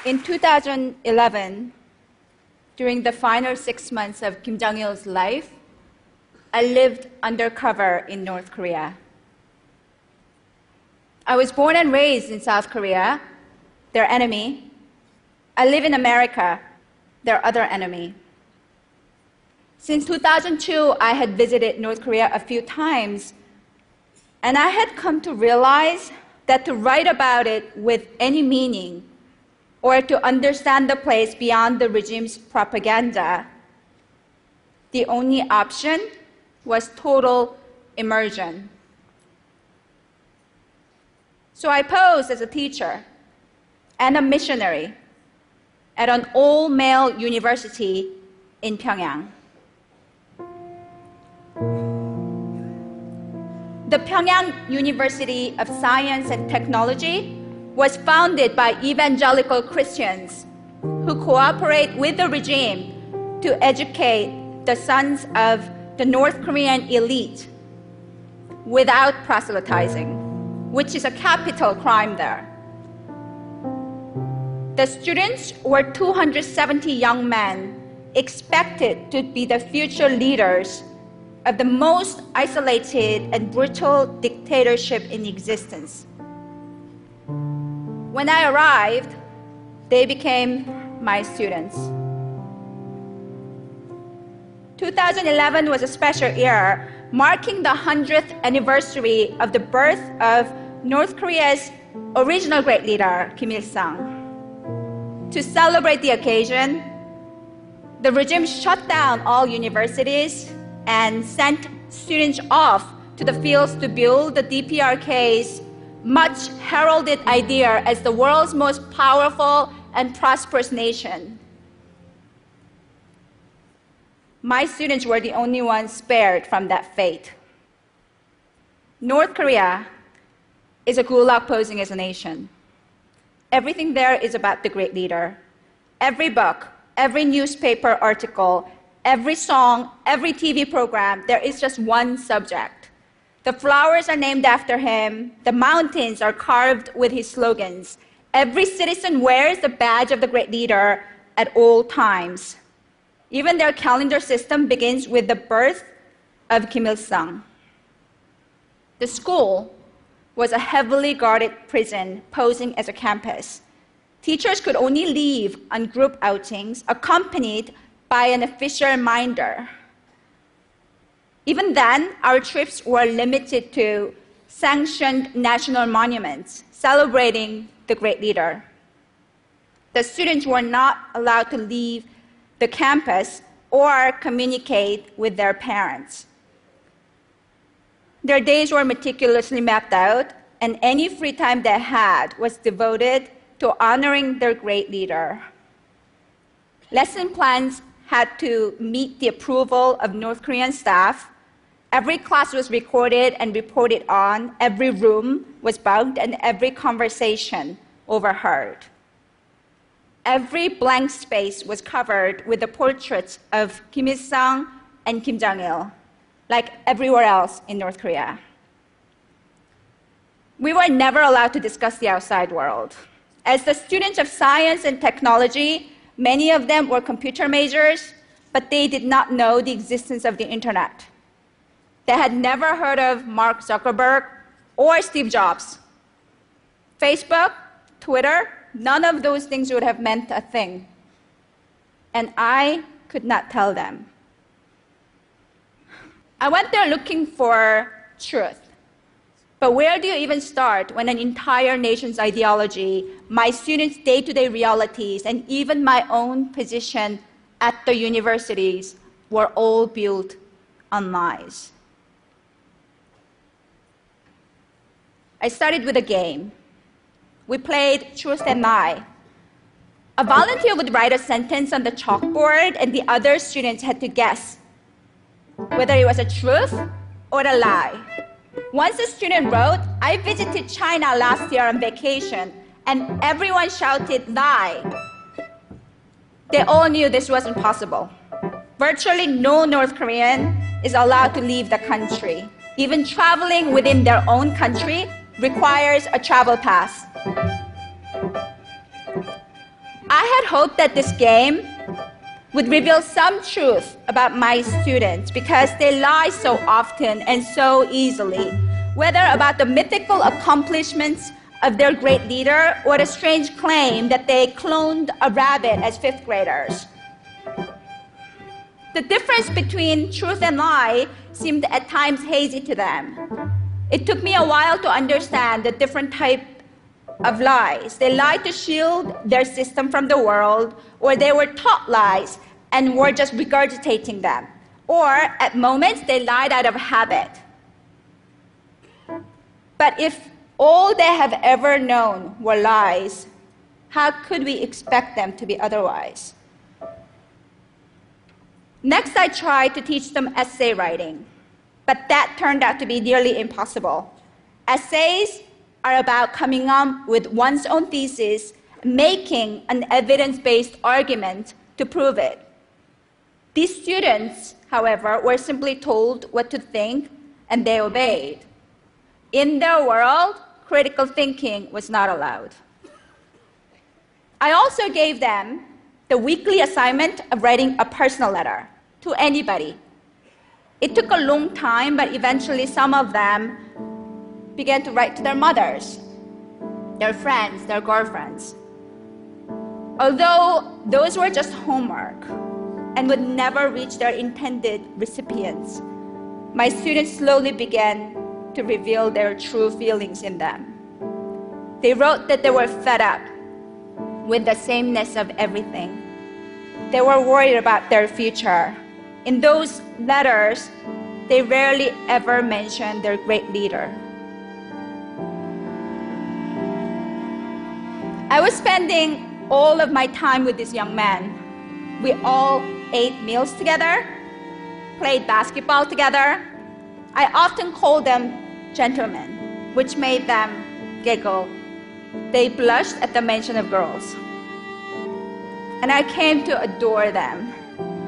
In 2011, during the final 6 months of Kim Jong-il's life, I lived undercover in North Korea. I was born and raised in South Korea, their enemy. I live in America, their other enemy. Since 2002, I had visited North Korea a few times, and I had come to realize that to write about it with any meaning, or to understand the place beyond the regime's propaganda, the only option was total immersion. So I posed as a teacher and a missionary at an all-male university in Pyongyang. The Pyongyang University of Science and Technology was founded by evangelical Christians who cooperate with the regime to educate the sons of the North Korean elite without proselytizing, which is a capital crime there. The students were 270 young men expected to be the future leaders of the most isolated and brutal dictatorship in existence. When I arrived, they became my students. 2011 was a special year, marking the 100th anniversary of the birth of North Korea's original great leader, Kim Il-sung. To celebrate the occasion, the regime shut down all universities and sent students off to the fields to build the DPRK's much heralded idea as the world's most powerful and prosperous nation. My students were the only ones spared from that fate. North Korea is a gulag posing as a nation. Everything there is about the great leader. Every book, every newspaper article, every song, every TV program, there is just one subject. The flowers are named after him. The mountains are carved with his slogans. Every citizen wears the badge of the great leader at all times. Even their calendar system begins with the birth of Kim Il-sung. The school was a heavily guarded prison posing as a campus. Teachers could only leave on group outings accompanied by an official minder. Even then, our trips were limited to sanctioned national monuments celebrating the great leader. The students were not allowed to leave the campus or communicate with their parents. Their days were meticulously mapped out, and any free time they had was devoted to honoring their great leader. Lesson plans had to meet the approval of North Korean staff. Every class was recorded and reported on, every room was bugged, and every conversation overheard. Every blank space was covered with the portraits of Kim Il-sung and Kim Jong-il, like everywhere else in North Korea. We were never allowed to discuss the outside world. As the students of science and technology, many of them were computer majors, but they did not know the existence of the internet. They had never heard of Mark Zuckerberg or Steve Jobs. Facebook, Twitter, none of those things would have meant a thing. And I could not tell them. I went there looking for truth. But where do you even start when an entire nation's ideology, my students' day-to-day realities, and even my own position at the universities were all built on lies? I started with a game. We played Truth and Lie. A volunteer would write a sentence on the chalkboard, and the other students had to guess whether it was a truth or a lie. Once a student wrote, "I visited China last year on vacation," and everyone shouted, "Lie." They all knew this wasn't possible. Virtually no North Korean is allowed to leave the country. Even traveling within their own country requires a travel pass. hoped that this game would reveal some truth about my students because they lie so often and so easily, whether about the mythical accomplishments of their great leader or the strange claim that they cloned a rabbit as fifth graders. The difference between truth and lie seemed at times hazy to them. It took me a while to understand the different type of lies. They lied to shield their system from the world, or they were taught lies and were just regurgitating them. Or at moments, they lied out of habit. But if all they have ever known were lies, how could we expect them to be otherwise? Next, I tried to teach them essay writing, but that turned out to be nearly impossible. Essays are about coming up with one's own thesis, making an evidence-based argument to prove it. These students, however, were simply told what to think, and they obeyed. In their world, critical thinking was not allowed. I also gave them the weekly assignment of writing a personal letter to anybody. It took a long time, but eventually some of them began to write to their mothers, their friends, their girlfriends. Although those were just homework and would never reach their intended recipients, my students slowly began to reveal their true feelings in them. They wrote that they were fed up with the sameness of everything. They were worried about their future. In those letters, they rarely ever mentioned their great leader. I was spending all of my time with this young man. We all ate meals together, played basketball together. I often called them gentlemen, which made them giggle. They blushed at the mention of girls. And I came to adore them.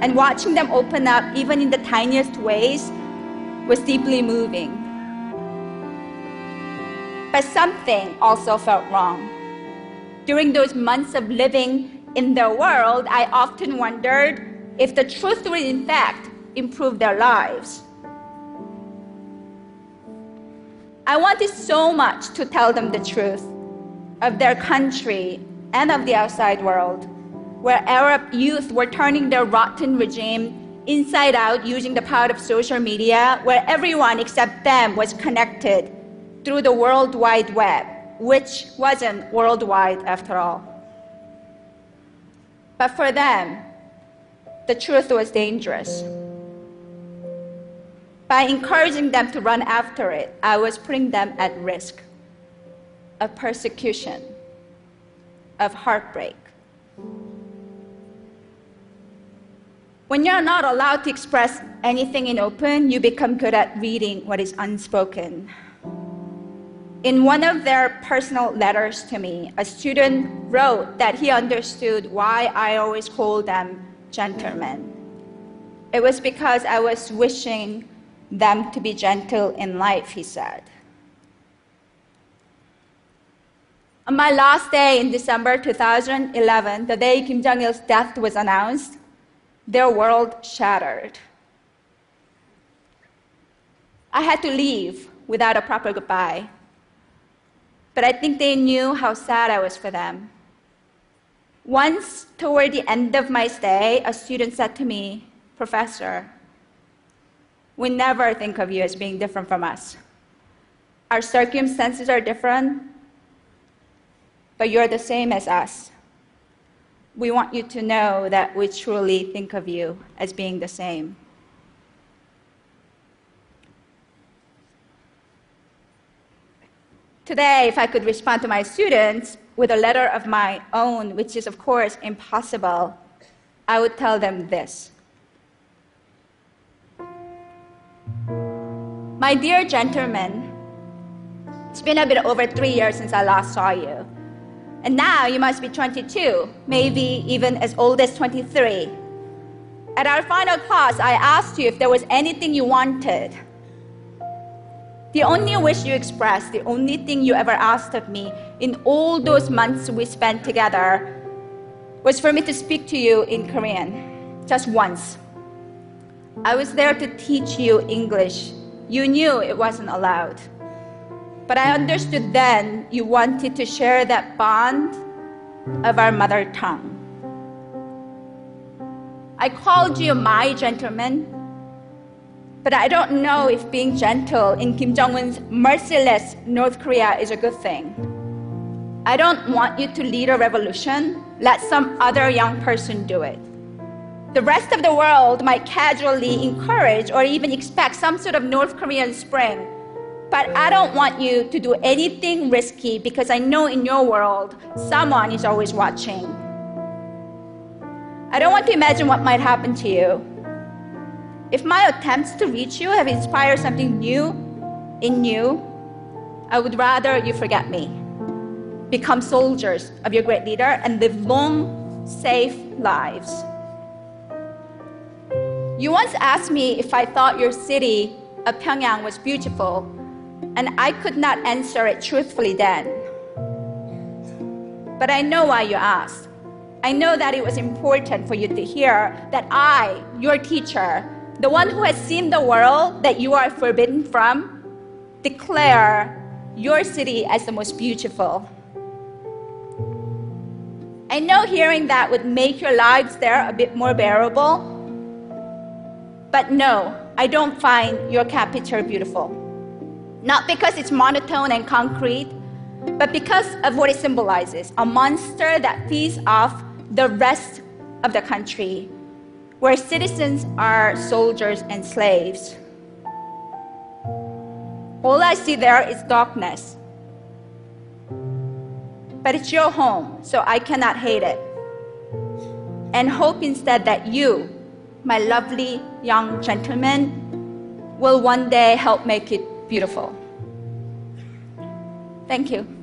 And watching them open up, even in the tiniest ways, was deeply moving. But something also felt wrong. During those months of living in their world, I often wondered if the truth would in fact improve their lives. I wanted so much to tell them the truth of their country and of the outside world, where Arab youth were turning their rotten regime inside out using the power of social media, where everyone except them was connected through the World Wide Web, which wasn't worldwide after all. But for them, the truth was dangerous. By encouraging them to run after it, I was putting them at risk of persecution, of heartbreak. When you're not allowed to express anything in open, you become good at reading what is unspoken. In one of their personal letters to me, a student wrote that he understood why I always called them gentlemen. It was because I was wishing them to be gentle in life, he said. On my last day in December 2011, the day Kim Jong-il's death was announced, their world shattered. I had to leave without a proper goodbye. But I think they knew how sad I was for them. Once, toward the end of my stay, a student said to me, "Professor, we never think of you as being different from us. Our circumstances are different, but you're the same as us. We want you to know that we truly think of you as being the same." Today, if I could respond to my students with a letter of my own, which is of course impossible, I would tell them this. My dear gentlemen, it's been a bit over 3 years since I last saw you. And now you must be 22, maybe even as old as 23. At our final class, I asked you if there was anything you wanted. The only wish you expressed, the only thing you ever asked of me in all those months we spent together, was for me to speak to you in Korean, just once. I was there to teach you English. You knew it wasn't allowed. But I understood then you wanted to share that bond of our mother tongue. I called you my gentleman, but I don't know if being gentle in Kim Jong-un's merciless North Korea is a good thing. I don't want you to lead a revolution. Let some other young person do it. The rest of the world might casually encourage or even expect some sort of North Korean spring. But I don't want you to do anything risky because I know in your world, someone is always watching. I don't want to imagine what might happen to you. If my attempts to reach you have inspired something new in you, I would rather you forget me. Become soldiers of your great leader and live long, safe lives. You once asked me if I thought your city of Pyongyang was beautiful, and I could not answer it truthfully then. But I know why you asked. I know that it was important for you to hear that I, your teacher, the one who has seen the world that you are forbidden from, declare your city as the most beautiful. I know hearing that would make your lives there a bit more bearable, but no, I don't find your capital beautiful. Not because it's monotone and concrete, but because of what it symbolizes, a monster that feeds off the rest of the country, where citizens are soldiers and slaves. All I see there is darkness. But it's your home, so I cannot hate it. And hope instead that you, my lovely young gentleman, will one day help make it beautiful. Thank you.